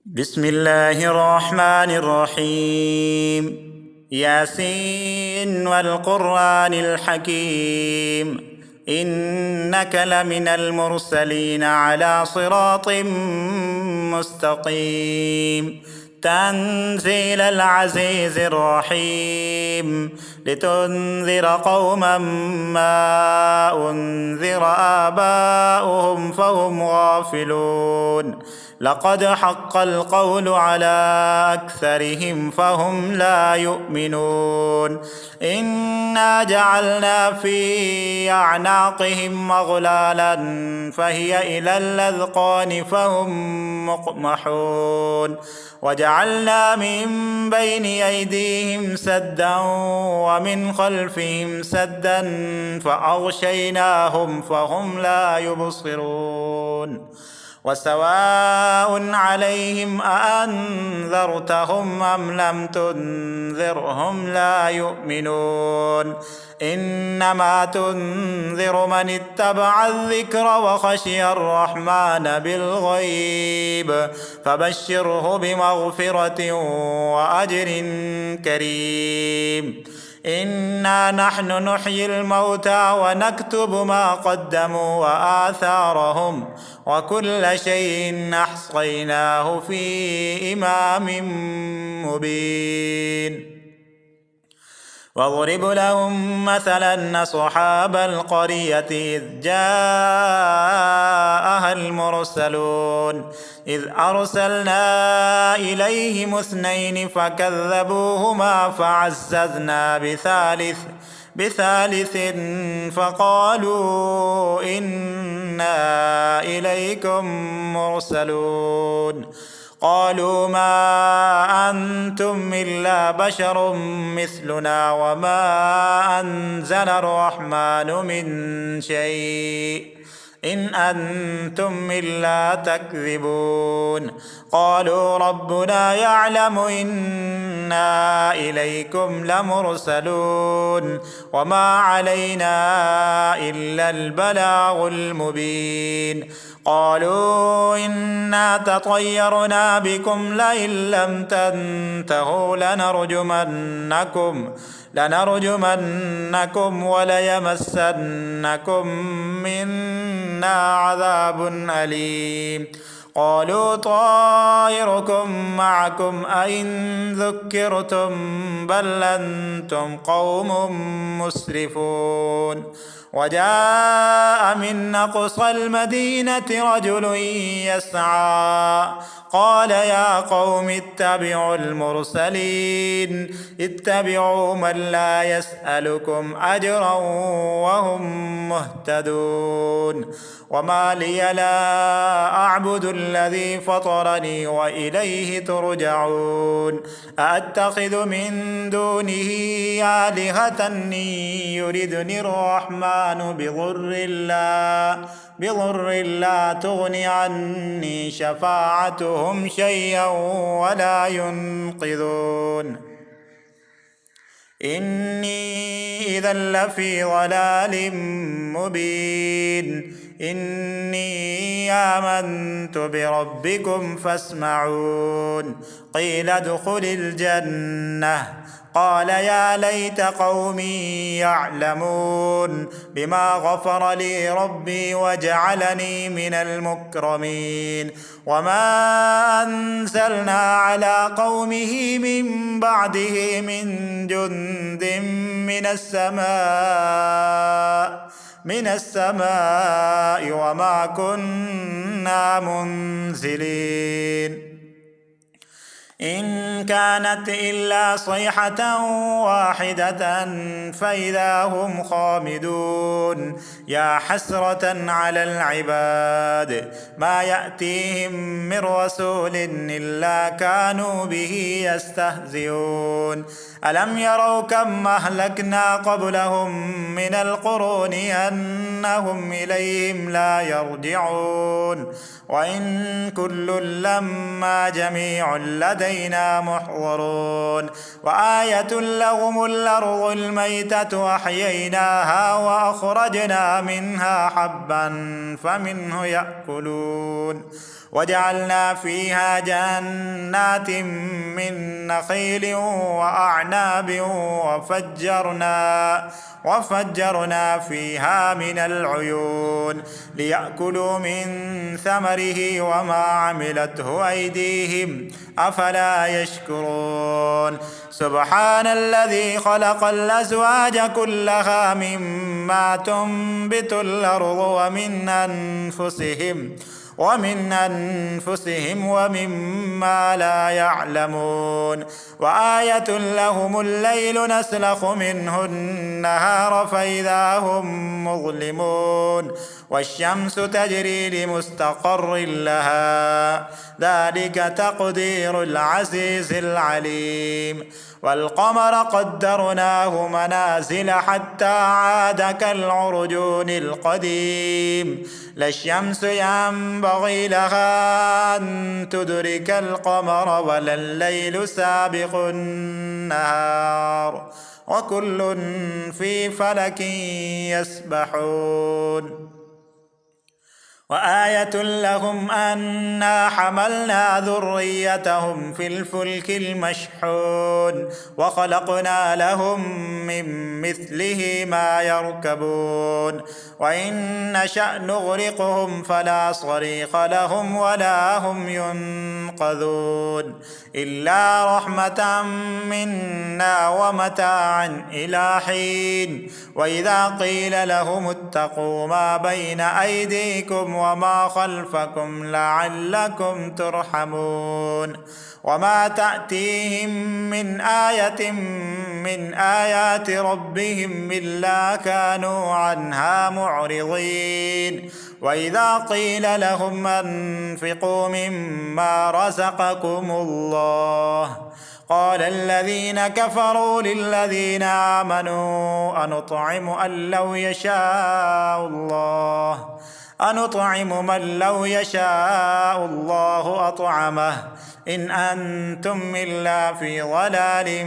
بسم الله الرحمن الرحيم. ياسين والقرآن الحكيم، إنك لمن المرسلين على صراط مستقيم. تنزيل العزيز الرحيم، لتنذر قوما ما أنذر آباؤهم فهم غافلون. لقد حق القول على أكثرهم فهم لا يؤمنون. إنا جعلنا في أعناقهم أغلالا فهي إلى الأذقان فهم مقمحون. وجعلنا من بين أيديهم سدا ومن خلفهم سدا فأغشيناهم فهم لا يبصرون. وسواء عليهم أأنذرتهم أم لم تنذرهم لا يؤمنون. إنما تنذر من اتبع الذكر وخشي الرحمن بالغيب، فبشره بمغفرة وأجر كريم. إنا نحن نحيي الموتى ونكتب ما قدموا وآثارهم، وكل شيء أحصيناه في إمام مبين. واضرب لهم مثلا أصحاب القرية إذ جاءها المرسلون إذ أرسلنا إليهم اثنين فكذبوهما فعززنا بثالث فقالوا إنا إليكم مرسلون. قالوا ما أنتم إلا بشر مثلنا وما أنزل الرحمن من شيء إن أنتم إلا تكذبون. قالوا ربنا يعلم إنا إليكم لمرسلون وما علينا إلا البلاغ المبين. قالوا إنا تطيرنا بكم لئن لم تنتهوا لنرجمنكم وليمسنكم منا عذاب أليم. قالوا طائركم معكم أئن ذكرتم بل أنتم قوم مسرفون. وجاء من أقصى المدينة رجل يسعى قال يا قوم اتبعوا المرسلين اتبعوا من لا يسألكم أجرا وهم مهتدون. وما لي لا أعبد الذي فطرني وإليه ترجعون. أأتخذ من دونه آلهة يردني الرحمن بضر لا تغن عني شفاعتهم شيئا ولا ينقذون. إني إذا لفي ضلال مبين. إني آمنت بربكم فاسمعون. قيل ادخل الجنة قال يا ليت قومي يعلمون بما غفر لي ربي وجعلني من المكرمين. وما أنزلنا على قومه من بعده من جند من السماء وما كنا منزلين. إن كانت إلا صيحة واحدة فإذا هم خامدون. يا حسرة على العباد ما يأتيهم من رسول إلا كانوا به يستهزئون. ألم يروا كم أهلكنا قبلهم من القرون أنهم إليهم لا يرجعون. وإن كل لما جميع لدينا محضرون. وآية لهم الأرض الميتة أحييناها وأخرجنا منها حبا فمنه يأكلون وجعلنا فيها جنات من نخيل وأعناب وفجرنا فيها من العيون ليأكلوا من ثمره وما عملته أيديهم أفلا يشكرون سبحان الذي خلق الأزواج كلها مما تنبت الأرض ومن أنفسهم ومما لا يعلمون وآية لهم الليل نسلخ منه النهار فإذا هم مظلمون والشمس تجري لمستقر لها ذلك تقدير العزيز العليم والقمر قدرناه منازل حتى عاد كالعرجون القديم لا الشمس ينبغي لها أن تدرك القمر ولا الليل سابق النهار وكل في فلك يسبحون وآية لهم أنا حملنا ذريتهم في الفلك المشحون وخلقنا لهم من مثله ما يركبون وإن نشأ نغرقهم فلا صريخ لهم ولا هم ينقذون إلا رحمة منا ومتاعا إلى حين وإذا قيل لهم اتقوا ما بين أيديكم وما خلفكم لعلكم ترحمون وما تأتيهم من آية من آيات ربهم إلا كانوا عنها معرضين وإذا قيل لهم أنفقوا مما رزقكم الله قال الذين كفروا للذين آمنوا أنطعم من لو يشاء الله أطعمه إن أنتم إلا في ضلال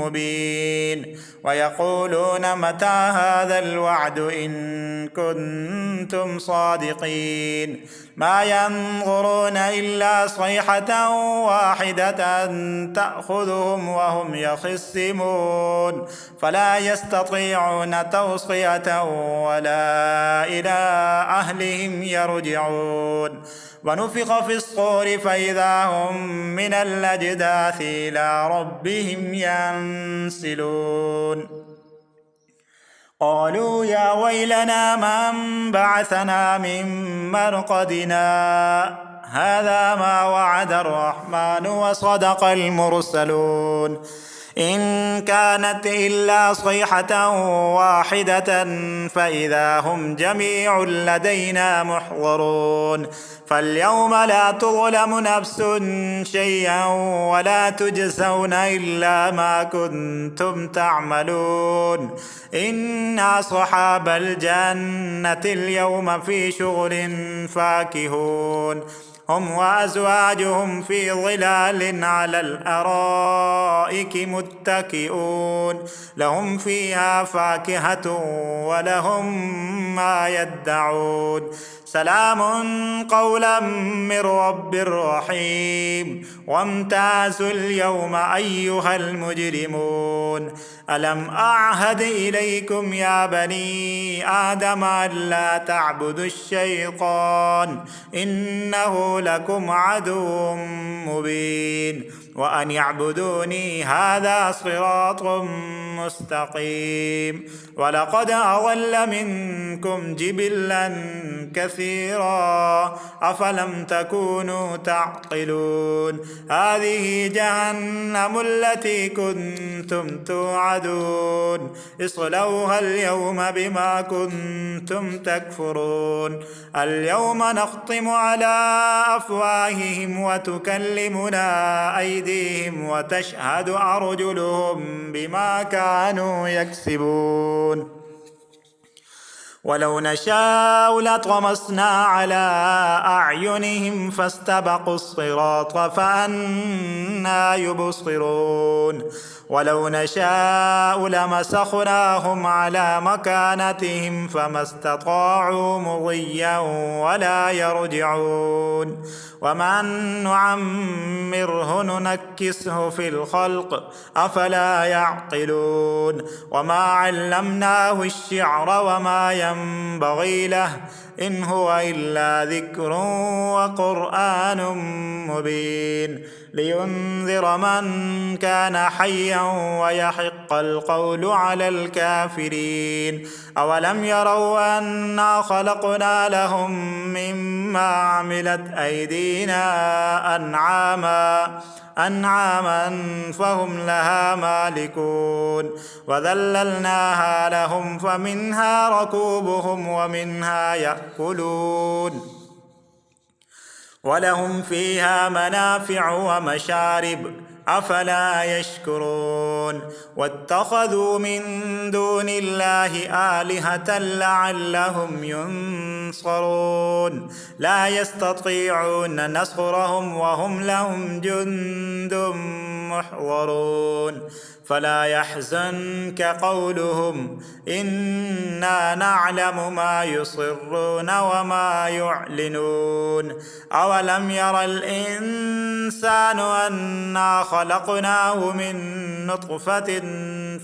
مبين ويقولون متى هذا الوعد إن كنتم صادقين ما ينظرون إلا صيحة واحدة تأخذهم وهم يخصمون فلا يستطيعون توصية ولا إلى أهلهم يرجعون ونفخ في الصور فإذا هم من الأجداث إلى ربهم ينسلون قالوا يا ويلنا من بعثنا من مرقدنا هذا ما وعد الرحمن وصدق المرسلون إن كانت إلا صيحة واحدة فإذا هم جميع لدينا محضرون فاليوم لا تظلم نفس شيئا ولا تجزون إلا ما كنتم تعملون إن أصحاب الجنة اليوم في شغل فاكهون هم وأزواجهم في ظلال على الأرائك متكئون لهم فيها فاكهة ولهم ما يدعون سلام قولا من رب رحيم وامتازوا اليوم أيها المجرمون ألم أعهد إليكم يا بني آدم ألا تعبدوا الشيطان إنه لكم عدو مبين وأن يعبدوني هذا صراط مستقيم ولقد أضل منكم جبلا كثيرا أفلم تكونوا تعقلون هذه جهنم التي كنتم توعدون اصلوها اليوم بما كنتم تكفرون اليوم نختم على أفواههم وتكلمنا أيديهم وتشهد أرجلهم بما كانوا يكسبون ولو نشاء لطمسنا على أعينهم فاستبقوا الصراط فأنى يبصرون ولو نشاء لمسخناهم على مكانتهم فما استطاعوا مضيا ولا يرجعون ومن نعمره ننكسه في الخلق أفلا يعقلون وما علمناه الشعر وما ينبغي له إن هو إلا ذكر وقرآن مبين لينذر من كان حيا ويحق القول على الكافرين أولم يروا أنا خلقنا لهم مما عملت أيدينا أنعاما فهم لها مالكون وذللناها لهم فمنها ركوبهم ومنها يأكلون ولهم فيها منافع ومشارب أفلا يشكرون واتخذوا من دون الله آلهة لعلهم ينصرون لا يستطيعون نصرهم وهم لهم جند محضرون فلا يحزنك قولهم إنا نعلم ما يصرون وما يعلنون أولم ير الإنسان أنا خلقناه من نطفة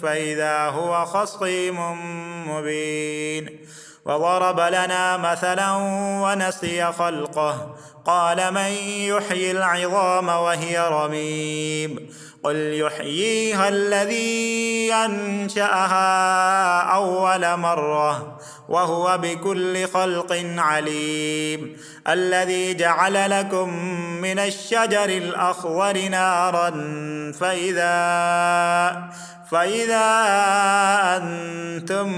فإذا هو خصيم مبين وضرب لنا مثلا ونسي خلقه قال من يحيي العظام وهي رميم قل يحييها الذي أنشأها أول مرة وهو بكل خلق عليم الذي جعل لكم من الشجر الأخضر نارا فإذا أنتم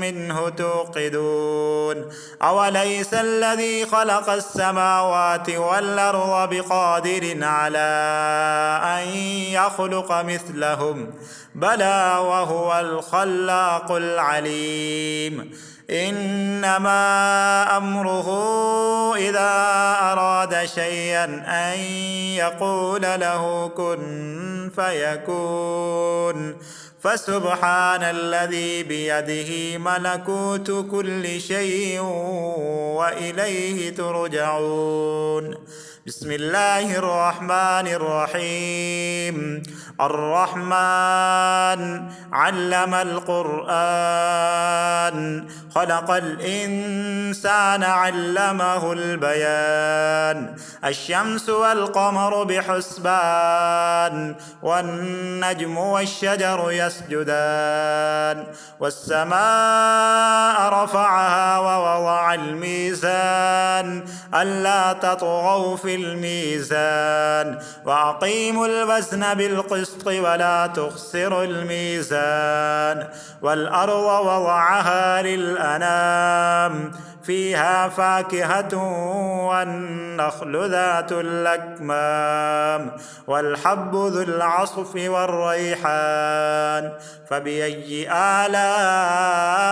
منه توقدون أوليس الذي خلق السماوات والأرض بقادر على أن يخلق مثلهم بلى وهو الخلاق العليم إنما أمره إذا أراد شيئا أن يقول له كن فيكون فسبحان الذي بيده ملكوت كل شيء وإليه ترجعون بسم الله الرحمن الرحيم الرحمن علم القرآن خلق الإنسان علمه البيان الشمس والقمر بحسبان والنجم والشجر يسجدان والسماء رفعها ووضع الميزان ألا تطغوا في الميزان وأقيموا الوزن بالقسط ولا تخسروا الميزان والأرض وضعها للأنام فيها فاكهة والنخل ذات الأكمام والحب ذو العصف والريحان فبأي آلاء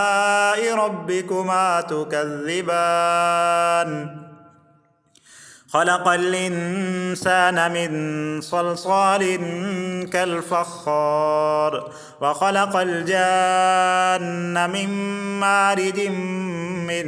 ربكما تكذبان خلق الإنسان من صلصال كالفخار وخلق الجان من مارد من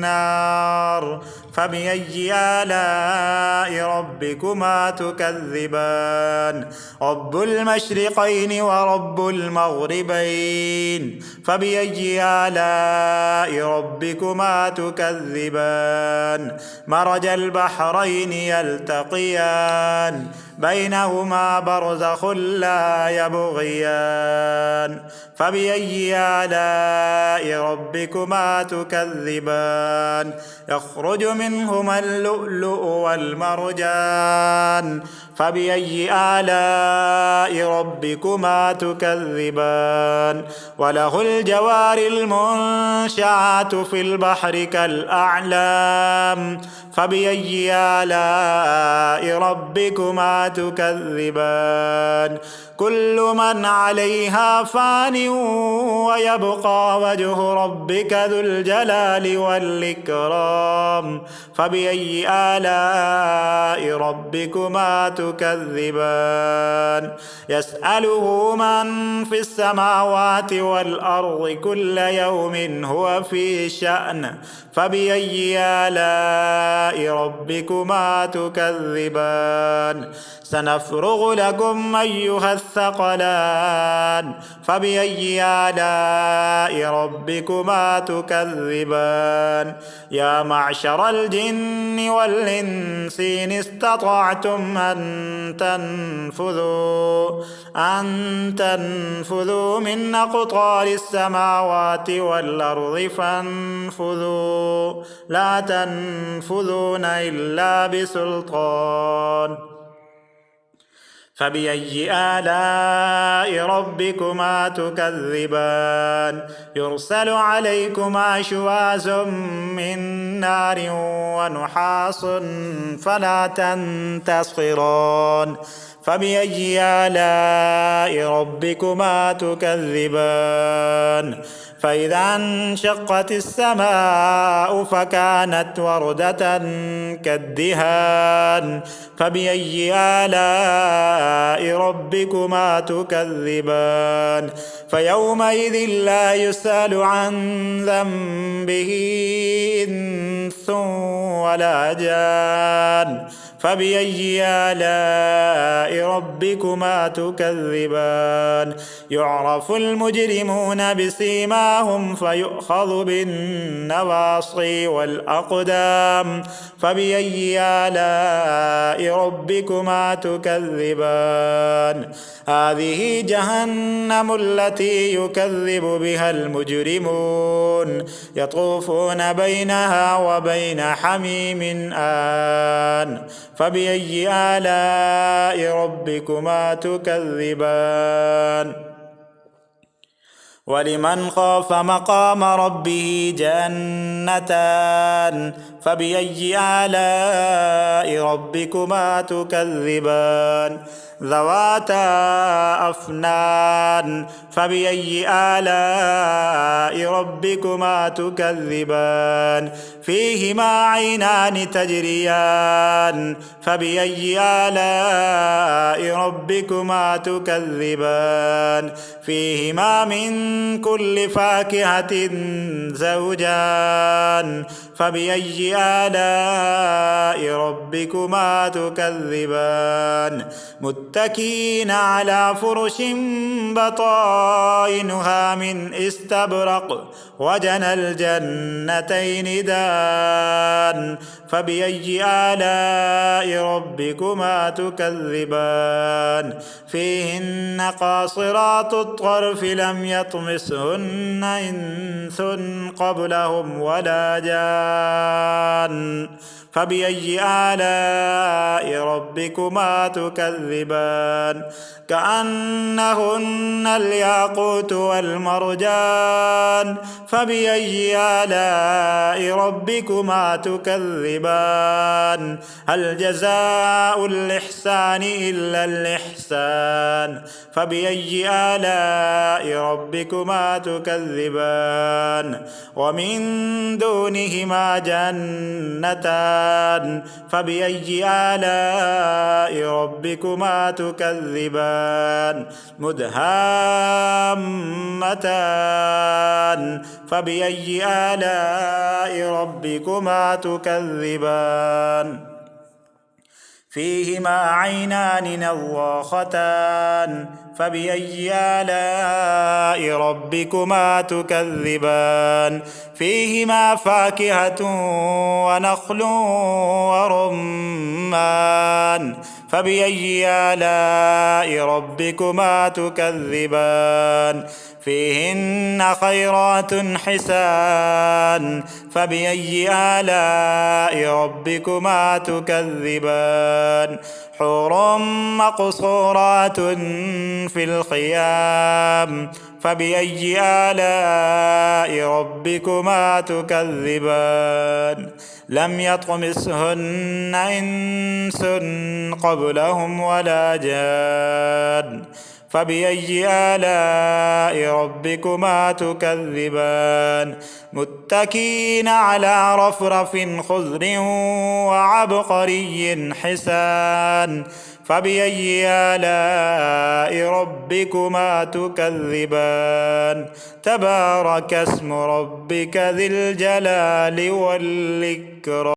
نار فبأي آلاء ربكما تكذبان رب المشرقين ورب المغربين فبأي آلاء ربكما تكذبان مرج البحرين يلتقيان بينهما برزخ لا يبغيان فبأي آلاء ربكما تكذبان يخرج منهما اللؤلؤ والمرجان فبأي آلاء ربكما تكذبان وله الجوار المنشآت في البحر كالأعلام فبأي آلاء ربكما تكذبان كل من عليها فان ويبقى وجه ربك ذو الجلال والإكرام فبأي آلاء ربكما تكذبان يسأله من في السماوات والأرض كل يوم هو في شأن فبأي آلاء ربكما تكذبان سنفرغ لكم أيها الثقلان فبأي آلاء ربكما تكذبان يا معشر الجن والإنس إن استطعتم أن تنفذوا من أقطار السماوات والأرض فانفذوا لا تنفذون إلا بسلطان فبأي آلاء ربكما تكذبان يرسل عليكما شواظ من نار ونحاس فلا تنتصران فبأي آلاء ربكما تكذبان فإذا انشقت السماء فكانت وردة كالدهان فبأي آلاء ربكما تكذبان فيومئذ لا يسأل عن ذنبه إنس ولا جان فبأي آلاء ربكما تكذبان يعرف المجرمون بسيماهم فيؤخذ بالنواصي والأقدام فبأي آلاء ربكما تكذبان هذه جهنم التي يكذب بها المجرمون يطوفون بينها وبين حميم آن فبأي آلاء ربكما تكذبان ولمن خاف مقام ربه جنتان فبأي آلاء ربكما تكذبان ذواتا أفنان فبأي آلاء ربكما تكذبان فيهما عينان تجريان فبأي آلاء ربكما تكذبان فيهما من كل فاكهة زوجان فبأي آلاء ربكما تكذبان متكئين على فرش بطائنها من استبرق وجنى الجنتين دان فبأي آلاء ربكما تكذبان فيهن قاصرات الطرف لم يطمسهن إنس قبلهم ولا جان فبأي آلاء ربكما تكذبان كأنهن الياقوت والمرجان فبأي آلاء ربكما تكذبان هل جزاء الإحسان إلا الإحسان فبأي آلاء ربكما تكذبان ومن دونهما جنتان فبأي آلاء ربكما تكذبان مدهامتان فبأي آلاء ربكما تكذبان فيهما عينان نضاختان فبأي آلاء ربكما تكذبان فيهما فاكهة ونخل ورمان فبأي آلاء ربكما تكذبان فيهن خيرات حسان فبأي آلاء ربكما تكذبان حور مقصورات في الخيام فبأي آلاء ربكما تكذبان لم يطمثهن إنس قبلهم ولا جان فبأي آلاء ربكما تكذبان متكئين على رفرف خضر وعبقري حسان فبأي آلاء ربكما تكذبان تبارك اسم ربك ذي الجلال والإكرام.